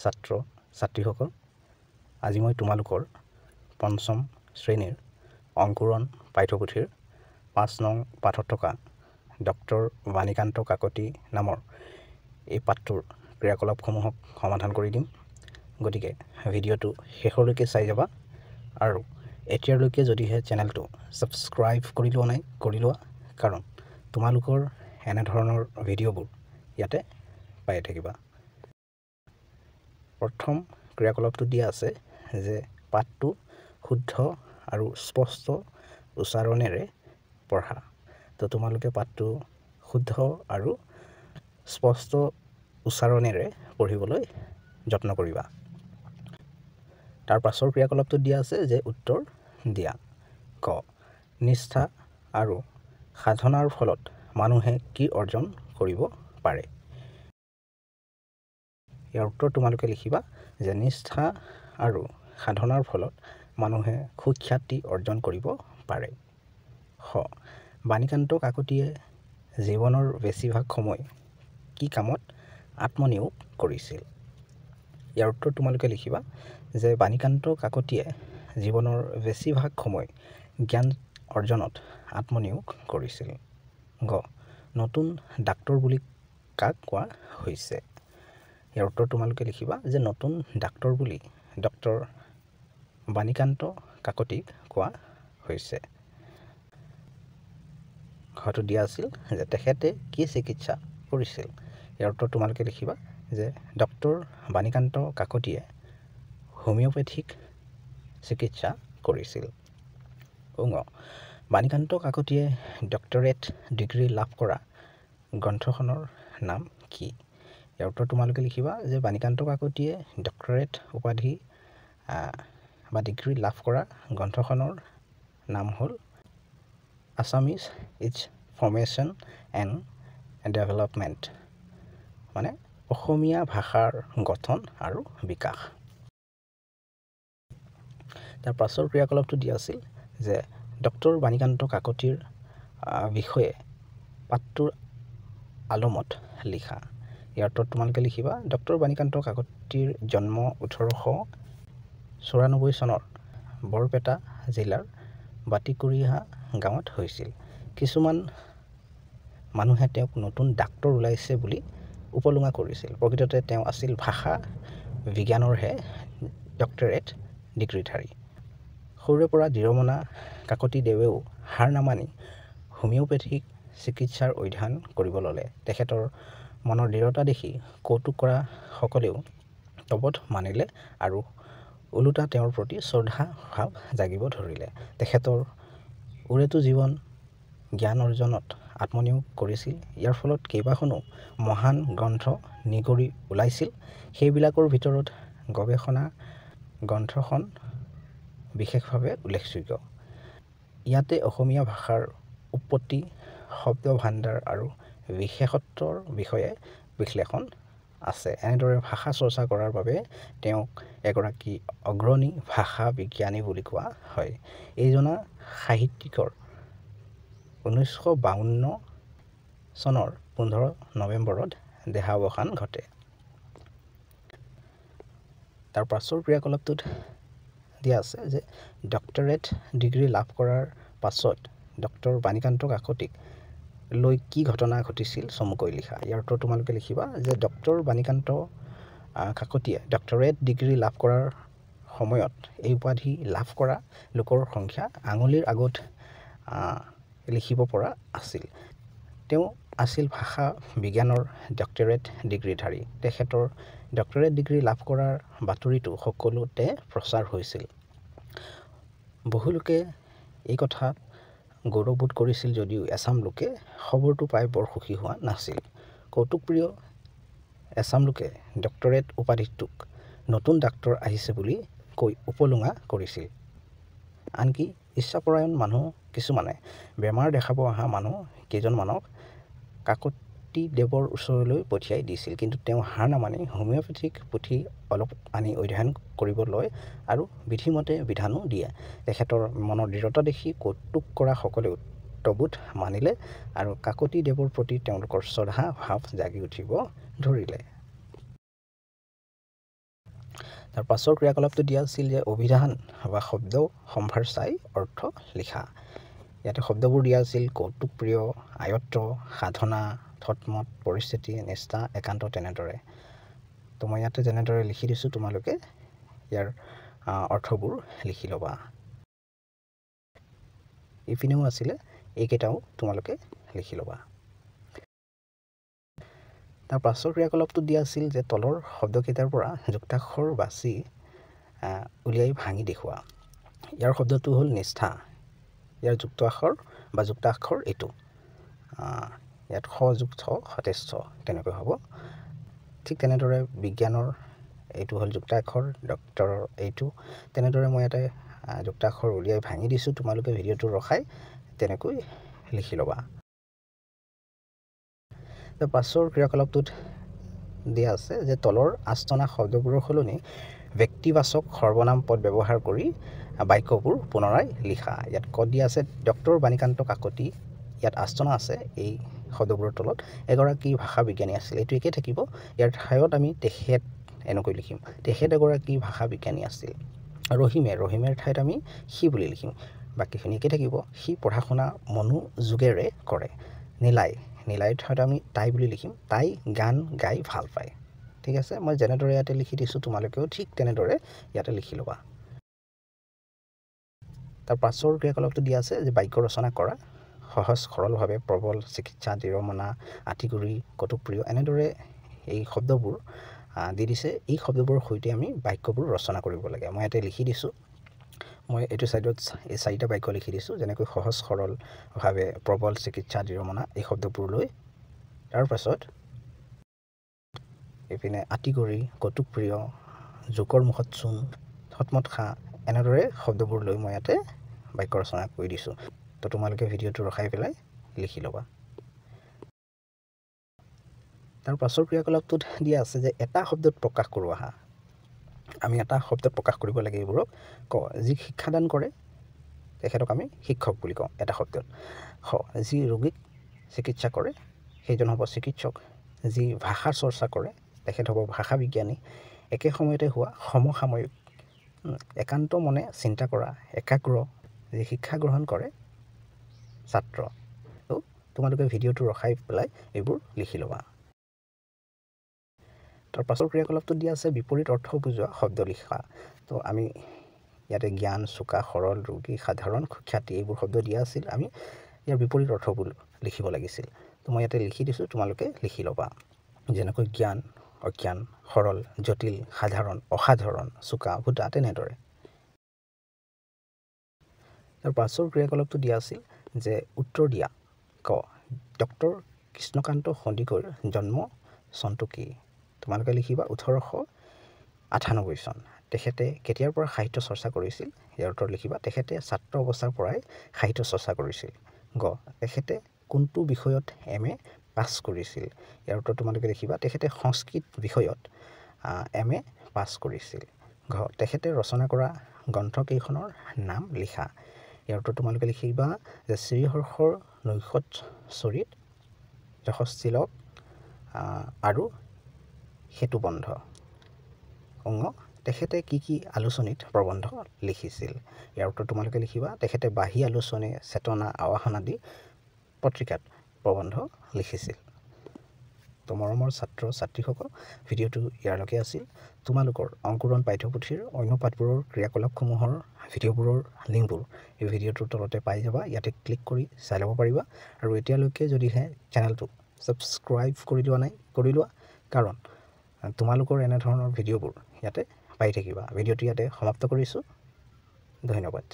ছাত্ৰ ছাত্ৰীসকল, আজি মই তোমালোকৰ পঞ্চম শ্ৰেণীৰ অংকুৰণ পাঠ্যপুথিৰ ৫ নং পাঠত থকা ডক্টৰ বাণীকান্ত কাকতি নামৰ এই পাঠটোৰ ক্ৰিয়াকলাপসমূহক সমাধান কৰি দিম। গতিকে ভিডিঅ'টো শেষলৈকে চাই যাবা আৰু এতিয়ালৈকে যদিহে চেনেলটো ছাবস্ক্ৰাইব কৰি লোৱা নাই কৰি লোৱা, কাৰণ তোমালোকৰ এনেধৰণৰ ভিডিঅ'বোৰ ইয়াতে পাই থাকিবা। প্ৰথম ক্ৰিয়াকলাপটো দিয়া আছে যে পাঠটো শুদ্ধ আৰু স্পষ্ট উচ্চাৰণেৰে পঢ়া। তো তোমালোকে পাঠটো শুদ্ধ আৰু স্পষ্ট উচ্চাৰণেৰে পঢ়িবলৈ যত্ন কৰিবা। তাৰ পাছৰ ক্ৰিয়াকলাপটো দিয়া আছে যে উত্তৰ দিয়া। ক, নিষ্ঠা আৰু সাধনাৰ ফলত মানুহে কি অৰ্জন কৰিব পাৰে? ইয়াৰ উত্তৰ তোমালোকে লিখিবা যে নিষ্ঠা আৰু সাধনাৰ ফলত মানুহে সুখ্যাতি অৰ্জন কৰিব পাৰে। খ, বাণীকান্ত কাকতিয়ে জীৱনৰ বেছিভাগ সময় কি কামত আত্মনিয়োগ কৰিছিল? ইয়াৰ উত্তৰ তোমালোকে লিখিবা যে বাণীকান্ত কাকতিয়ে জীৱনৰ বেছিভাগ সময় জ্ঞান অৰ্জনত আত্মনিয়োগ কৰিছিল। গ, নতুন ডাক্তৰ বুলি কাক কোৱা হৈছে? ইয়াৰ উত্তৰ তোমালোকে লিখিবা যে নতুন ডাক্তৰ বুলি ডক্টৰ বাণীকান্ত কাকতিক কোৱা হৈছে। ঘটো দিয়া আছিল যে তেখেতে কি চিকিৎসা কৰিছিল? ইয়াৰ উত্তৰ তোমালোকে লিখিবা যে ডক্টৰ বাণীকান্ত কাকতিয়ে হোমিওপেথিক চিকিৎসা কৰিছিল। ঙ, বাণীকান্ত কাকতিয়ে ডক্টৰেট ডিগ্ৰী লাভ কৰা গ্ৰন্থখনৰ নাম কি? ইয়াৰ উত্তৰ তোমালোকে লিখিবা যে বাণীকান্ত কাকতিয়ে ডক্টৰেট উপাধি বা ডিগ্ৰী লাভ কৰা গ্ৰন্থখনৰ নাম হ'ল Assamese its formation and development, মানে অসমীয়া ভাষাৰ গঠন আৰু বিকাশ। তাৰ পাছৰ ক্ৰিয়াকলাপটো দিয়া আছিল যে ডক্টৰ বাণীকান্ত কাকতিৰ বিষয়ে পাঠটোৰ আলমত লিখা। ইয়াৰ উত্তৰ তোমালোকে লিখিবা ডক্টৰ বাণীকান্ত কাকতিৰ জন্ম ১৮৯৪ চনৰ বৰপেটা জিলাৰ বাটিকুৰিহা গাঁৱত হৈছিল। কিছুমান মানুহে তেওঁক নতুন ডাক্তৰ ওলাইছে বুলি উপলুঙা কৰিছিল। প্ৰকৃততে তেওঁ আছিল ভাষা বিজ্ঞানৰহে ডক্টৰেট ডিগ্ৰীধাৰী। সৰুৰে পৰা দৃঢ়মনা কাকতিদেৱেও হাৰ নামানি হোমিওপেথিক চিকিৎসাৰ অধ্যয়ন কৰিব ল'লে। তেখেতৰ মনৰ দৃঢ়তা দেখি কৌতুক কৰা সকলেও তবধ মানিলে আৰু ওলোটা তেওঁৰ প্ৰতি শ্ৰদ্ধা ভাৱ জাগিব ধৰিলে। তেখেতৰ ওৰেটো জীৱন জ্ঞান অৰ্জনত আত্মনিয়োগ কৰিছিল। ইয়াৰ ফলত কেইবাখনো মহান গ্ৰন্থ নিগৰি ওলাইছিল। সেইবিলাকৰ ভিতৰত গৱেষণা গ্ৰন্থখন বিশেষভাৱে উল্লেখযোগ্য। ইয়াতে অসমীয়া ভাষাৰ উৎপত্তি, শব্দ ভাণ্ডাৰ আৰু বিশেষত্বৰ বিষয়ে বিশ্লেষণ আছে। এনেদৰে ভাষা চৰ্চা কৰাৰ বাবে তেওঁক এগৰাকী অগ্ৰণী ভাষা বিজ্ঞানী বুলি কোৱা হয়। এইজনা সাহিত্যিকৰ ১৯৫২ চনৰ ১৫ নৱেম্বৰত দেহাৱসান ঘটে। তাৰ পাছৰ ক্ৰিয়াকলাপটোত দিয়া আছে যে ডক্টৰেট ডিগ্ৰী লাভ কৰাৰ পাছত ডক্টৰ বাণীকান্ত কাকতিক লৈ কি ঘটনা ঘটিছিল চমুকৈ লিখা। ইয়াৰ উত্তৰ তোমালোকে লিখিবা যে ডক্টৰ বাণীকান্ত কাকতিয়ে ডক্টৰেট ডিগ্ৰী লাভ কৰাৰ সময়ত এই উপাধি লাভ কৰা লোকৰ সংখ্যা আঙুলিৰ আগত লিখিব পৰা আছিল। তেওঁ আছিল ভাষা বিজ্ঞানৰ ডক্টৰেট ডিগ্ৰীধাৰী। তেখেতৰ ডক্টৰেট ডিগ্ৰী লাভ কৰাৰ বাতৰিটো সকলোতে প্ৰচাৰ হৈছিল। বহু লোকে এই কথাত গৌৰৱবোধ কৰিছিল যদিও এচাম লোকে খবৰটো পাই বৰ সুখী হোৱা নাছিল। কৌতুকপ্ৰিয় এচাম লোকে ডক্টৰেট উপাধিটোক নতুন ডাক্তৰ আহিছে বুলি কৈ উপলুঙা কৰিছিল। আনকি ইচ্ছাপৰায়ণ মানুহ কিছুমানে বেমাৰ দেখাব অহা মানুহ কেইজনমানক কাকতিদেৱৰ ওচৰলৈ পঠিয়াই দিছিল। কিন্তু তেওঁ হাৰ নামানি হোমিওপেথিক পুথি অলপ আনি অধ্যয়ন কৰিব লয় আৰু বিধিমতে বিধানো দিয়ে। তেখেতৰ মনৰ দৃঢ়তা দেখি কৌতুক কৰা সকলেও তবুত মানিলে আৰু কাকতিদেৱৰ প্ৰতি তেওঁলোকৰ শ্ৰদ্ধা ভাৱ জাগি উঠিব ধৰিলে। তাৰ পাছৰ ক্ৰিয়াকলাপটো দিয়া আছিল যে অভিধান বা শব্দ সম্ভাৰ চাই অৰ্থ লিখা। ইয়াতে শব্দবোৰ দিয়া আছিল কৌতুকপ্ৰিয়, আয়ত্ত, সাধনা, থটমত, পৰিস্থিতি, নিষ্ঠা, একান্ত তেনেদৰে। তো মই ইয়াতে যেনেদৰে লিখি দিছোঁ তোমালোকে ইয়াৰ অৰ্থবোৰ লিখি ল'বা। ইপিনেও আছিলে এইকেইটাও তোমালোকে লিখি ল'বা। তাৰ পাছৰ ক্ৰিয়াকলাপটো দিয়া আছিল যে তলৰ শব্দকেইটাৰ পৰা যুক্তাক্ষৰ বাছি উলিয়াই ভাঙি দেখুওৱা। ইয়াৰ শব্দটো হ'ল নিষ্ঠা। ইয়াৰ যুক্তাক্ষৰ বা যুক্তাক্ষৰ এইটো। ইয়াত স যুক্ত সতেষ্ঠ তেনেকৈ হ'ব। ঠিক তেনেদৰে বিজ্ঞানৰ এইটো হ'ল যুক্তাক্ষৰ, ডক্টৰৰ এইটো। তেনেদৰে মই ইয়াতে যুক্তাক্ষৰ উলিয়াই ভাঙি দিছোঁ। তোমালোকে ভিডিঅ'টো ৰখাই তেনেকৈ লিখি ল'বা। তাৰ পাছৰ ক্ৰিয়াকলাপটোত দিয়া আছে যে তলৰ আস্তনা শব্দবোৰৰ সলনি ব্যক্তিবাচক সৰ্বনাম পদ ব্যৱহাৰ কৰি বাক্যবোৰ পুনৰাই লিখা। ইয়াত ক দিয়া আছে ডক্টৰ বাণীকান্ত কাকতি। ইয়াত আস্তনা আছে এই শব্দবোৰৰ তলত। এগৰাকী ভাষা বিজ্ঞানী আছিল, এইটো একেই থাকিব। ইয়াৰ ঠাইত আমি তেখেত এনেকৈ লিখিম। তেখেত এগৰাকী ভাষা বিজ্ঞানী আছিল। ৰহিমেৰ ঠাইত আমি সি বুলি লিখিম। বাকীখিনি একেই থাকিব। সি পঢ়া শুনা মনোযোগেৰে কৰে। নীলাইৰ ঠাইত আমি তাই বুলি লিখিম। তাই গান গাই ভাল পায়। ঠিক আছে, মই যেনেদৰে ইয়াতে লিখি দিছোঁ তোমালোকেও ঠিক তেনেদৰে ইয়াতে লিখি ল'বা। তাৰ পাছৰ ক্ৰিয়াকলাপটো দিয়া আছে যে বাক্য ৰচনা কৰা। সহজ সৰলভাৱে প্ৰবল, চিকিৎসা, দৃঢ়মনা, আঁতিগুৰি, কৌতুকপ্ৰিয় এনেদৰে এই শব্দবোৰ দি দিছে। এই শব্দবোৰৰ সৈতে আমি বাক্যবোৰ ৰচনা কৰিব লাগে। মই ইয়াতে লিখি দিছোঁ। মই এইটো ছাইডত এই 4টা বাক্য লিখি দিছোঁ, যেনেকৈ সহজ সৰলভাৱে প্ৰবল, চিকিৎসা, দৃঢ়মনা এই শব্দবোৰ লৈ। তাৰপাছত এইপিনে আঁতিগুৰি, কৌতুকপ্ৰিয়, জোকৰ মুখত চূণ, থটমত খা এনেদৰে শব্দবোৰ লৈ মই ইয়াতে বাক্য ৰচনা কৰি দিছোঁ। তো তোমালোকে ভিডিঅ'টো ৰখাই পেলাই লিখি ল'বা। তাৰ পাছৰ ক্ৰিয়াকলাপটোত দিয়া আছে যে এটা শব্দত প্ৰকাশ কৰোঁ আহা। আমি এটা শব্দত প্ৰকাশ কৰিব লাগে এইবোৰক। যি শিক্ষাদান কৰে তেখেতক আমি শিক্ষক বুলি কওঁ এটা শব্দত। যি ৰোগীক চিকিৎসা কৰে সেইজন হ'ব চিকিৎসক। যি ভাষাৰ চৰ্চা কৰে তেখেত হ'ব ভাষা বিজ্ঞানী। একে সময়তে হোৱা সমসাময়িক, একান্ত মনে চিন্তা কৰা, একাগ্ৰ, যি শিক্ষা গ্ৰহণ কৰে ছাত্ৰ। তো তোমালোকে ভিডিঅ'টো ৰখাই পেলাই এইবোৰ লিখি ল'বা। তাৰ পাছৰ ক্ৰিয়াকলাপটো দিয়া আছে বিপৰীত অৰ্থ বুজোৱা শব্দ লিখা। তো আমি ইয়াতে জ্ঞান, চোকা, সৰল, ৰোগী, সাধাৰণ, খ্যাতি এইবোৰ শব্দ দিয়া আছিল। আমি ইয়াৰ বিপৰীত অৰ্থবোৰ লিখিব লাগিছিল। তো মই ইয়াতে লিখি দিছোঁ, তোমালোকে লিখি ল'বা। যেনেকৈ জ্ঞান, অজ্ঞান, সৰল, জটিল, সাধাৰণ, অসাধাৰণ, চোকা, ভূতা তেনেদৰে। তাৰ পাছৰ ক্ৰিয়াকলাপটো দিয়া আছিল যে উত্তৰ দিয়া। ডক্টৰ কৃষ্ণকান্ত সন্দিকৈৰ জন্ম চনটো কি? তোমালোকে লিখিবা 1898 চন। তেখেতে কেতিয়াৰ পৰা সাহিত্য চৰ্চা কৰিছিল? ইয়াৰ উত্তৰ লিখিবা। তেখেতে ছাত্ৰ অৱস্থাৰ পৰাই সাহিত্য চৰ্চা কৰিছিল। তেখেতে কোনটো বিষয়ত MA পাছ কৰিছিল? ইয়াৰ উত্তৰ তোমালোকে লিখিবা। তেখেতে সংস্কৃত বিষয়ত MA পাছ কৰিছিল। তেখেতে ৰচনা কৰা গ্ৰন্থকেইখনৰ নাম লিখা। ইয়াৰ উত্তৰ তোমালোকে লিখিবা যে শ্ৰীহৰ্ষৰ নৈষধ চৰিত, যশস্তিলক আৰু সেতুবন্ধ। তেখেতে কি আলোচনীত প্ৰবন্ধ লিখিছিল? ইয়াৰ উত্তৰ তোমালোকে লিখিবা। তেখেতে বাহী আলোচনী, চেতনা, আৱাহন আদি পত্ৰিকাত প্ৰবন্ধ লিখিছিল। তো মৰমৰ ছাত্ৰ ছাত্ৰীসকল, ভিডিঅ'টো ইয়ালৈকে আছিল। তোমালোকৰ অংকুৰণ পাঠ্যপুথিৰ অন্য পাঠবোৰৰ ক্ৰিয়াকলাপসমূহৰ ভিডিঅ'বোৰৰ লিংকবোৰ এই ভিডিঅ'টোৰ তলতে পাই যাবা। ইয়াতে ক্লিক কৰি চাই ল'ব পাৰিবা। আৰু এতিয়ালৈকে যদিহে চেনেলটো ছাবস্ক্ৰাইব কৰি লোৱা নাই, কৰি লোৱা, কাৰণ তোমালোকৰ এনেধৰণৰ ভিডিঅ'বোৰ ইয়াতে পাই থাকিবা। ভিডিঅ'টো ইয়াতে সমাপ্ত কৰিছোঁ। ধন্যবাদ।